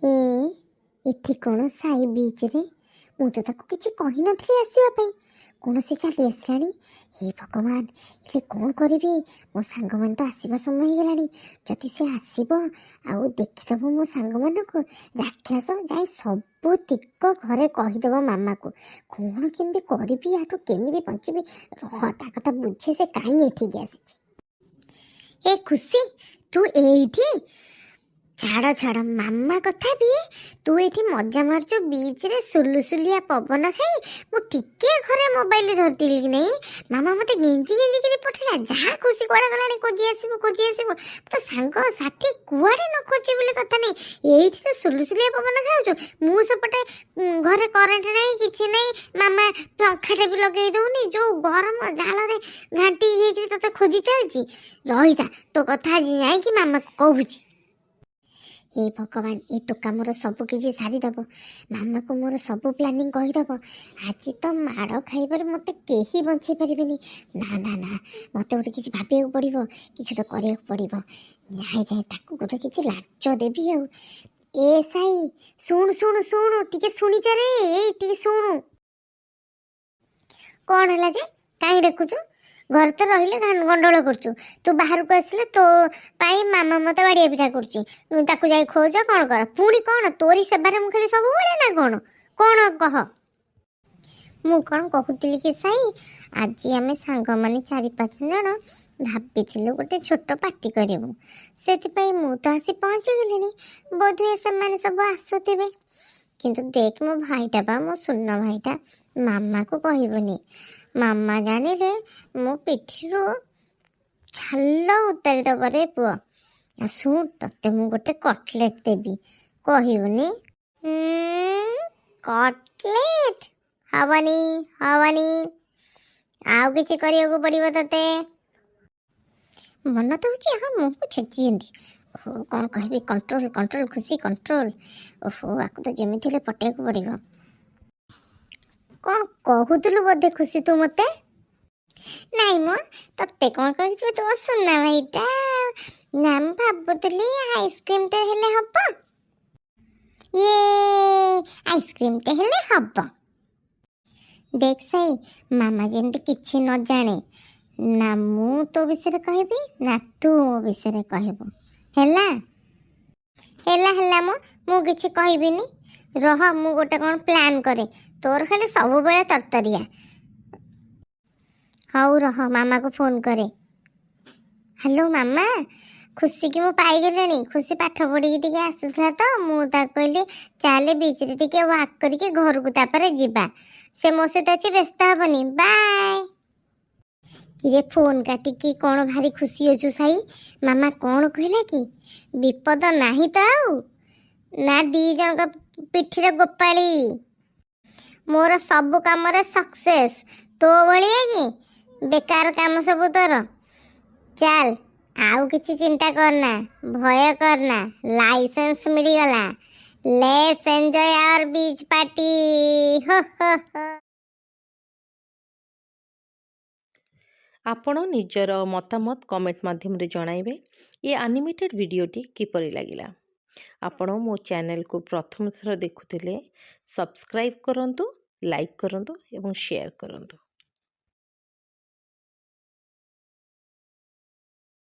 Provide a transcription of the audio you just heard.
ଏ ଏଠି କ'ଣ ସାଇ ବିଚ୍ରେ? ମୁଁ ତ ତାକୁ କିଛି କହିନଥିଲି ଆସିବା ପାଇଁ, କ'ଣ ସେ ଚାଲି ଆସିଲାଣି? ହେ ଭଗବାନ, ହେଲେ କ'ଣ କରିବି? ମୋ ସାଙ୍ଗମାନେ ତ ଆସିବା ସମୟ ହେଇଗଲାଣି। ଯଦି ସେ ଆସିବ ଆଉ ଦେଖିଦେବ ମୋ ସାଙ୍ଗମାନଙ୍କୁ, ରାକ୍ଷସ ଯାଇ ସବୁତିକ ଘରେ କହିଦେବ ମାମାକୁ। କ'ଣ କେମିତି କରିବି? ଆଠୁ କେମିତି ବଞ୍ଚିବି? ରହ, ତା କଥା ବୁଝେ, ସେ କାହିଁ ଏଠିକି ଆସିଛି। ଏ ଖୁସି, ତୁ ଏଇଠି? ଛାଡ଼ ଛାଡ଼, ମାମା କଥା ବି ତୁ ଏଠି ମଜା ମାରୁଛୁ ବିଚ୍ରେ ସୁଲୁସୁଲିଆ ପବନ ଖାଇ। ମୁଁ ଟିକେ ଘରେ ମୋବାଇଲ ଧରିଥିଲି କି ନାହିଁ, ମାମା ମୋତେ ଗେଞ୍ଜି ଗେଞ୍ଜିକିରି ପଠେଇଲା। ଯାହା ଖୁସି କୁଆଡ଼େ ଗଲାଣି, ଖୋଜି ଆସିବୁ ଖୋଜି ଆସିବୁ। ତ ସାଙ୍ଗ ସାଥି କୁଆଡ଼େ ନ ଖୋଜି ବୋଲି କଥା ନାହିଁ, ଏଇଠି ତ ସୁଲୁସୁଲିଆ ପବନ ଖାଉଛୁ। ମୁଁ ସେପଟେ ଘରେ କରେଣ୍ଟ ନାହିଁ, କିଛି ନାହିଁ, ମାମା ପଙ୍ଖାଟା ବି ଲଗେଇ ଦେଉନି, ଯେଉଁ ଗରମ ଝାଳରେ ଘାଣ୍ଟି ହେଇକିରି ତୋତେ ଖୋଜି ଚାଲିଛି। ରହିଥା, ତୋ କଥା ଆଜି ଯାଇକି ମାମାକୁ କହୁଛି। ହେ ଭଗବାନ, ଏ ଟୋକା ମୋର ସବୁ କିଛି ସାରିଦେବ। ମାମାକୁ ମୋର ସବୁ ପ୍ଲାନିଂ କହିଦେବ। ଆଜି ତ ମାଡ଼ ଖାଇବାରେ ମୋତେ କେହି ବଞ୍ଚେଇ ପାରିବେନି। ନା ନା ନା, ମୋତେ ଗୋଟେ କିଛି ଭାବିବାକୁ ପଡ଼ିବ, କିଛି ଗୋଟେ କରିବାକୁ ପଡ଼ିବ। ଯାଏ ତାକୁ ଗୋଟେ କିଛି ଲାଞ୍ଚ ଦେବି ଆଉ। ଏ ସାଇ, ଶୁଣୁ ଶୁଣୁ ଶୁଣୁ, ଟିକେ ଶୁଣିଚାରେ, ଏଇ ଟିକେ ଶୁଣୁ। କ'ଣ ହେଲା ଯେ? କାହିଁ ଡାକୁଛୁ? ଘରେ ତ ରହିଲେ ଗଣ୍ଡଗୋଳ କରୁଛୁ, ତୁ ବାହାରକୁ ଆସିଲେ ତୋ ପାଇଁ ମାମା ମୋତେ ବାଡ଼ିଆ ପିଠା କରୁଛି। ତାକୁ ଯାଇ ଖୋଜ, କ'ଣ କର? ପୁଣି କ'ଣ ତୋରି ସେବାରେ ମୁଁ ଖାଲି ସବୁବେଳେ ନା କ'ଣ? କ'ଣ କହ? ମୁଁ କ'ଣ କହୁଥିଲି କି ସାଇ, ଆଜି ଆମେ ସାଙ୍ଗମାନେ 4-5 ଜଣ ଭାବିଥିଲୁ ଗୋଟେ ଛୋଟ ପାର୍ଟି କରିବୁ। ସେଥିପାଇଁ ମୁଁ ତ ଆସି ପହଞ୍ଚିଗଲିଣି, ବୋଧହୁଏ ସେମାନେ ସବୁ ଆସୁଥିବେ। କିନ୍ତୁ ଦେଖ, ମୋ ଭାଇଟା ବା, ମୋ ସୁନ ଭାଇଟା, ମାମାକୁ କହିବୁନି। ମାମା ଜାଣିଲେ ମୋ ପିଠିରୁ ଛାଲ ଉତାରି ଦେବରେ ପୁଅ। ଶୁଣ, ତତେ ମୁଁ ଗୋଟେ କଟଲେଟ୍ ଦେବି, କହିବୁନି? କଟଲେଟ୍ ହବନି ହବନି, ଆଉ କିଛି କରିବାକୁ ପଡ଼ିବ ତତେ। ମନ ତ ହେଉଛି ହଁ ମୁହଁକୁ ଛେଚିଛନ୍ତି। ଓହୋ, କ'ଣ କହିବି? କଣ୍ଟ୍ରୋଲ କଣ୍ଟ୍ରୋଲ ଖୁସି, କଣ୍ଟ୍ରୋଲ। ଓହୋ, ଆକୁ ତ ଯେମିତି ହେଲେ ପଟେଇବାକୁ ପଡ଼ିବ। କ'ଣ କହୁଥିଲୁ ବୋଧେ ଖୁସି ତୁ ମୋତେ? ନାଇଁ ମ, ତତେ କ'ଣ କହିଛୁ? ତୁ ସୁନା ଭାଇଟା। ନା, ମୁଁ ଭାବୁଥିଲି ଆଇସ୍କ୍ରିମ୍ଟେ ହେଲେ ହବ। ଇଏ ଆଇସ୍କ୍ରିମ୍ଟେ ହେଲେ ହବ। ଦେଖ ସାଇ, ମାମା ଯେମିତି କିଛି ନ ଜାଣେ। ନା ମୁଁ ତୋ ବିଷୟରେ କହିବି, ନା ତୁ ମୋ ବିଷୟରେ କହିବୁ। ହେଲା ହେଲା ହେଲା ମ, ମୁଁ କିଛି କହିବିନି। ରହ, ମୁଁ ଗୋଟେ କ'ଣ ପ୍ଲାନ୍ କରେ। ତୋର ଖାଲି ସବୁବେଳେ ତରତରିଆ। ହଉ ରହ, ମାମାକୁ ଫୋନ୍ କରେ। ହ୍ୟାଲୋ ମାମା, ଖୁସିକି ମୁଁ ପାଇଗଲିଣି। ଖୁସି ପାଠ ପଢ଼ିକି ଟିକେ ଆସୁଥିଲା ତ, ମୁଁ ତାକୁ କହିଲି ଚାଲେ ବିଚ୍ରେ ଟିକେ ୱାକ୍ କରିକି ଘରକୁ ତାପରେ ଯିବା। ସେ ମୋ ସହିତ ଅଛି, ବ୍ୟସ୍ତ ହେବନି, ବାଏ। କିରେ, ଫୋନ୍ କାଟିକି କ'ଣ ଭାରି ଖୁସି ଅଛୁ ସାଇ? ମାମା କ'ଣ କହିଲା କି? ବିପଦ ନାହିଁ ତ ଆଉ? ନା 2 ଜଣଙ୍କ ପିଠିରେ ଗୋପାଳି? ମୋର ସବୁ କାମରେ ସକ୍ସେସ୍, ତୋ ଭଳିଆ କି? ବେକାର କାମ ସବୁ ତୋର। ଚାଲ, ଆଉ କିଛି ଚିନ୍ତା କରନା, ଭୟ କରନା, ଲାଇସେନ୍ସ ମିଳିଗଲା। Let's enjoy our beach party. ହୋ ହୋ ହୋ। ଆପଣ ନିଜର ମତାମତ କମେଣ୍ଟ ମାଧ୍ୟମରେ ଜଣାଇବେ। ଏ ଆନିମେଟେଡ୍ ଭିଡ଼ିଓଟି କିପରି ଲାଗିଲା? ଆପଣ ମୋ ଚ୍ୟାନେଲକୁ ପ୍ରଥମ ଥର ଦେଖୁଥିଲେ, ସବସ୍କ୍ରାଇବ୍ କରନ୍ତୁ, ଲାଇକ୍ କରନ୍ତୁ ଏବଂ ସେୟାର କରନ୍ତୁ।